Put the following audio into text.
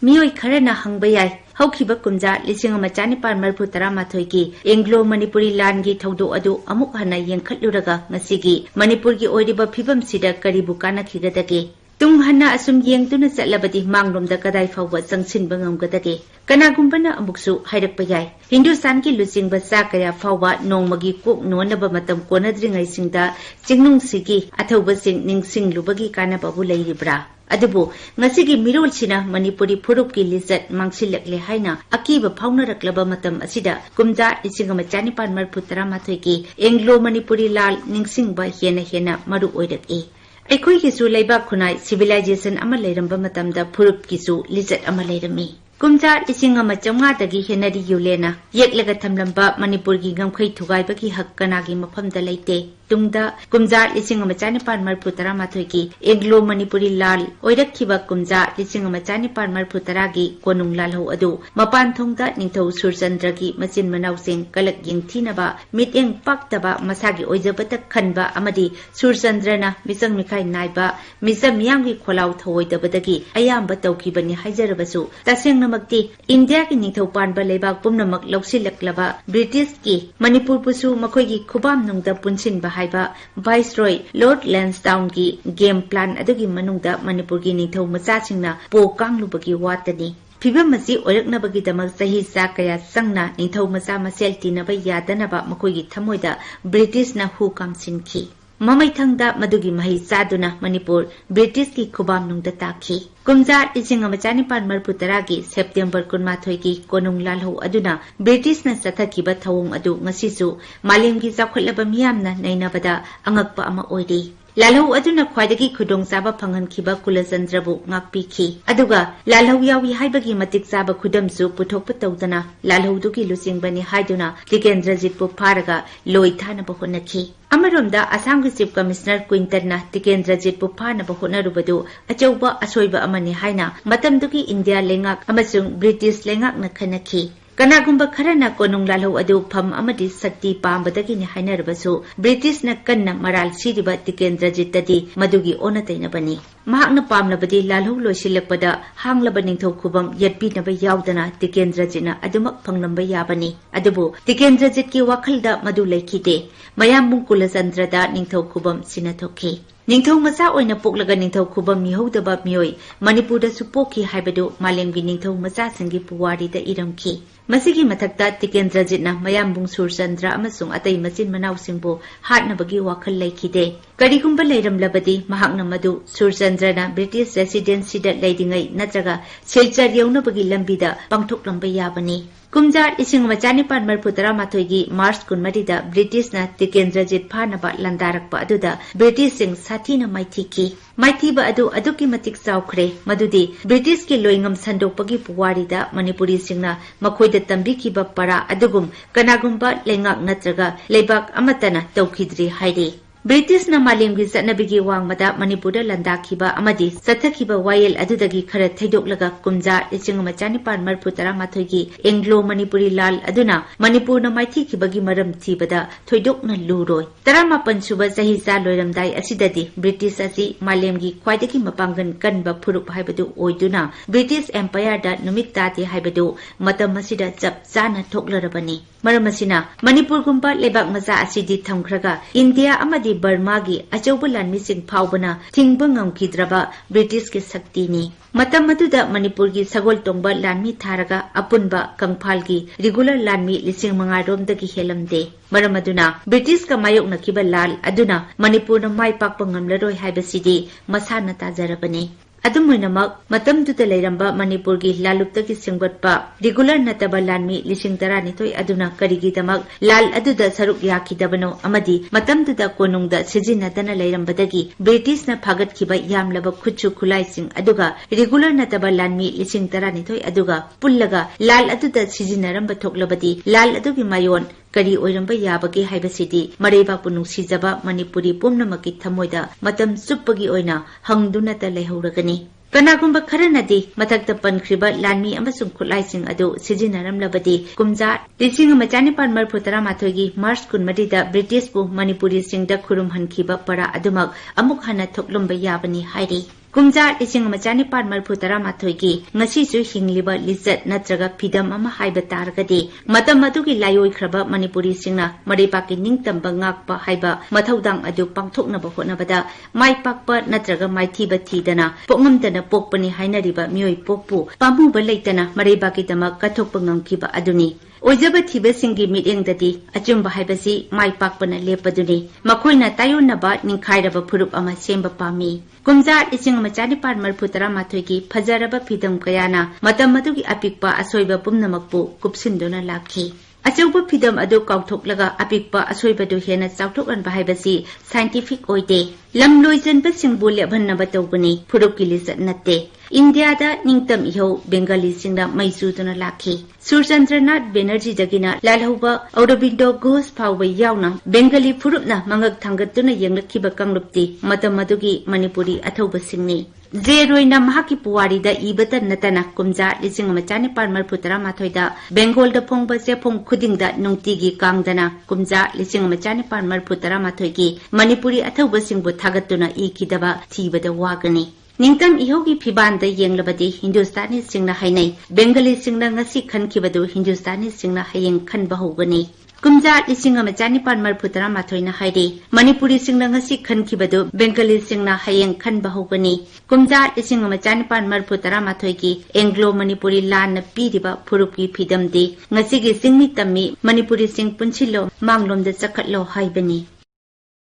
मियोई खरना हंगबा याय हौखिबा कुमजा लिसिंग अमा चानिपान मरफु तरामाथोई की एंग्लो मणिपुरी लान की थौदो अदु अमुक हना यंखटलुरगा ngasi मणिपुर की ओइरिबा फिबम सिदा करिबु कानाखिगदगे तुंग हन्ना असुम येंगतुना चलबदी मांगलोमदा कदाई फावबा संगसिनबा ngamगदगे कनागुंबना अमुकसु हाइरकपा याय हिंदुस्तान की लुचिंगबा चा कया फावबा नोंगमगी कोक नोनबा मतम कोनद्रिंगाई सिंगदा चिंगनुंग सिगी अथौबा सिंग निंगसिंगलुबगी कानाबाबु लैरिब्रा अदुबु ngasi मिरोलसिना मणिपुरी फुरुप की लिजत मांगसिलकले हाइना अकीबा फाउनरकलबा मतम असिदा कुमजा लिसिंगमा चानिपान मरफु तरामाथोई की एंग्लो मणिपुरी लाल निंगसिंगबा हेना मरु ओइरकए अखोई किसु लैबा खुनाई सिविलाइजेशन अमा लैरंबा मतमदा फुरुप किसु लिजत अमा लैरमी कुमजा लिसिंग अमा चौंगादगी हेनरी युलेना येक्लगा थमलंबा मणिपुर की गमखै थुगाइबगी हक कनागी मफमदा लैते तुंगदा कुमजा लिसिंग अमा चानिपान मरफु तरामाथोई की एंग्लो मणिपुरी लाल ओइरखिबा कुमजा लिसिंग अमा चानिपान मरफु तरागी कोनुंग लालहौ अदु मपान थोंगदा निंथौ सुरचंद्रगी मचिन मनाउसिंग कलक यंगथीनबा मिटेंग पाक्तबा मसागी ओइजबता खनबा अमदी सुरचंद्रना मिसंग मिखाई नाइबा मिसम मियांगी खोलाउ थौइदबदगी अयाम तौखिबनी हाइजरबसु तसेंगनमक्ति इंडिया की निंथौ पानबा लेबाक पुमनमक लौसिलकलबा ब्रिटिश की मणिपुर पुसु मखोइगी खुबाम नुंगदा पुनसिनबा हाइबा वाइसरॉय लॉर्ड लैंसडाउन की गेम प्लान अदुगी मनुंगदा मणिपुर की निंथौ मचासिंगना पो कांगलुबगी वातनी फिबम मसी ओरकनबगीदमक सही चा कया संगना निंथौ मचा मसेल तीनबा यादनबा मखोइगी थमोइदा ब्रिटिशना हु कामसिनखी ममैथंगदा मदुगी मही चादुना मणिपुर ब्रिटिश की खुबाम नुंगदा ताखी कुमजा लिसिंग अमा चानिपान मरफु तरागी सेप्टेम्बर 18 की कोनुंग लालहौ अदुना ब्रिटिशना चथकिबा थवोंग अदु ngasisu मालेमगी चाखुलबा मियामना नैनबदा अंगकपा अमा ओइरी लालहौ अदुना ख्वाइदगी खुदोंग चाबा फंगनखिबा कुलचंद्रबु ngakpikhi aduga लालहौ यावी हाइबगी मतिक चाबा खुदमसु पुथोकपा तौदना लालहौदुगी लुचिंगबनी हाइदुना टिकेंद्रजितपु फारगा लोइथानबा होनखि अमरोमदा आसाम की चीफ कमिश्नर क्विंटनना टिकेंद्रजितपु फानबा होनरुबदु अचौबा असोइबा अमनि हाइना मतमदुगी इंडिया लेंगाक अमसुंग ब्रिटिश लेंगाकना खनखि कनागुंबा खरना कोनुंग लालहौ अदु फम अमदि शक्ति पांबदगिनि हाइनरबसु ब्रिटिशना कन्ना मराल सिरिबा टिकेंद्रजितदि मदुगी ओनतैनबनी महाकना पामलबदि लालहौ लोइसिलकपदा हांगलबा निंथौ खुबम यत्पिनबा यावदना टिकेंद्रजितना अदुमक फंगलंबा याबनी अदुबु टिकेंद्रजित की वाखलदा मदु लैखिदे मयामबुं कुलचंद्रदा निंथौ खुबम सिनाथोखि निंथौ मचा ओइना पोकलगा निंथौ खुबम मिहौदबा मियोय मणिपुरदा सुपोखि हाइबदु मालेमगी निंथौ मचासिंगी पुवारीदा इरमखि मसिगी मथक्ता टिकेंद्रजितना मयामबुं सुरचंद्र अमसुंग अतै मचिन मनाउसिंगबु हाटनबगी वाखल लैखिदे करिगुंबा लैरमलबदि महाकना मदु सुरचंद्रना ब्रिटिश रेसिडेंसीदा लैदिंगै नत्रगा सिलचर यौनबगी लंबिदा पांथोकलंबा याबनी कुमजा लिसिंग अमा चानिपान मरफु तरामाथोईगी मार्च 19 ब्रिटिशना टिकेंद्रजित फानबा लंदारकपा अदुदा ब्रिटिश सिंग साथीना माइथीखि माइथीबा अदु अदुकी मतिक चाउखरे मदुदी ब्रिटिश की लोइंगम संदोकपगी पुवारीदा मणिपुरी सिंगना मखोइदा तंबिखिबा परा अदुगुम कनागुंबा लेंगाक नत्रगा लेबाक अमतना तौखिद्री हाइरे ब्रिटिशना मालेमगी चटनबिगी वांगमदा मणिपुरदा लंदाखिबा अमदि चथखिबा वायल अदुदगी खरा थैदोकलगा कुमजा लिसिंग अमा चानिपान मरफु तरामाथोईगी एंग्लो मणिपुरी लाल अदुना मणिपुरना माइथीखिबगी मरम थीबदा थोइदोकना लुरोय 18 सुबा चही चा लोइरमदाई असिददि ब्रिटिश असि मालेमगी ख्वाइदगी मपांगन कनबा फुरुप हाइबदु ओइदुना ब्रिटिश एम्पायरदा नुमित ताते हाइबदु मतम मसिदा चप चाना थोकलरबनी मरम असिना मणिपुरगुंबा लेबाक मचा असिदि थमख्रगा इंडिया अमदि बर्मा की अचौबा लानमिसिंग फावबना थिंगबा ngamkhidraba ब्रिटिश के शक्तिनी मतम मदुदा मणिपुर की सगोल तोंबा लानमी थारगा अपुनबा कंगफाल की रेगुलर लानमी लिसिंग मंगा रोमदगी हेलमदे मरम अदुना ब्रिटिश का मायोकनखिबा लाल अदुना मणिपुरना माय पाकपा ngamlaroy हाइबसिदि मसाना ताजरबने अदुमोइनमक मतमदुदा लैरंबा मणिपुर की लालुप्तगी सिंगवटपा रेगुलर नतबा लानमी लिसिंग 12 अदुना करिगिदमक लाल अदुदा सरुक याखिदबनो अमदि मतमदुदा कोनुंगदा सिजिनदना लैरंबदगी ब्रिटिशना फागतखिबा यामलबा खुच्चु खुलाइसिंग अदुगा रेगुलर नतबा लानमी लिसिंग 12 अदुगा पुल्लगा लाल अदुदा सिजिनरंबा थोकलबदि लाल अदुगी मायोन करी ओइरंबा याबगे हाइबसिदि मरेबापु नुसिजबा मणिपुरी पुमनमकी थमोइदा मतम सुप्पगी ओइना हंगदुनता लैहौरगनी कनागुंबा खरनदी मथक्ता पनख्रिबा लानमी अमसुंग खुलाइसिंग अदु सिजिनरमलबदि कुमजा लिसिंग अमा चानिपान मरफु तरामाथोईगी मार्च 19 ब्रिटिशपु मणिपुरी सिंगदा खुरुम हनखिबा परा अदुमक अमुक हना थोकलुंबा याबनी हाइरि कुमजा लिसिंग मचानी पान मरफु तरा माथोई की ngasi su hingliba lizat natraga phidam ama haiba targadi matam adugi layoi khraba manipuri singna maripaki ningtamba ngakpa haiba mathaudang adu pangthoknaba honabada maipakpa natraga maithiba thidana pokngamdana pokpani hainariba mioi pokpu pamuba leitana maripaki dama kathokpa ngamkiba aduni ओजब थिबसिंगी मिटिंगददी अचुंबा हाइबसी माइपाकपना लेपदुनी मखोइना तायोनबा निंखाइरबा फुरुप अमा सेंबा पामी कुमजा इसिंग मचानी पान मरफुतरा माथोइगी फजरबा फिदम कयाना मतम मदुगी अपिकपा असोइबा पुमनमकपु कुपसिंदुना lucky अचौबा फिदम अदु काउथोकलगा अपिकपा असोइबदु हेना चाउथोकनबा हाइबसी scientific ओइदे लमलोइजनबा सिंगबु लेभन्नबा तौबनी फुरुपकी लिजत नत्ते India दा निंगतम इहो बेंगाली सिंगना मैसूदुना लाखी सुरचंद्रनाथ बेनर्जी दगिना लालहौबा औरबिंदो घोष फाउबा यावना बेंगाली फुरुपना मंगक थांगतुना यंगलखिबा कंगलुपति मतम मदुगी मणिपुरी अथौबा सिंगनी जेरोइना महाकी पुवारीदा इबता नतना कुमजा लिसिंग मचानी पान मरफुतरा माथोइदा बेंगोलदा फोंगबा सेफोंग खुदिंगदा नुंगतिगी कांगदना कुमजा लिसिंग मचानी पान मरफुतरा माथोइगी मणिपुरी अथौबा सिंगबु थागतुना इखिदबा थीबदा वागनी निंगतम इहोगी फिबानदा येंगलबदी हिंदुस्तानी सिंगना हाइनै बेंगाली सिंगना ngasi खनखिबदु हिंदुस्तानी सिंगना हयेंग खनबा होगनी कुमजा लिसिंग मचानी पान मरफुतरा माथोइना हाइदे मणिपुरी सिंगना ngasi खनखिबदु बेंगाली सिंगना हयेंग खनबा होगनी कुमजा लिसिंग मचानी पान मरफुतरा माथोइगी एंग्लो मणिपुरी लान पीरिबा फुरुपकी फिदमदे ngasi gi सिंगमी तम्मी मणिपुरी सिंग पुंसिलो मांगलोमदा चखटलो हाइबनी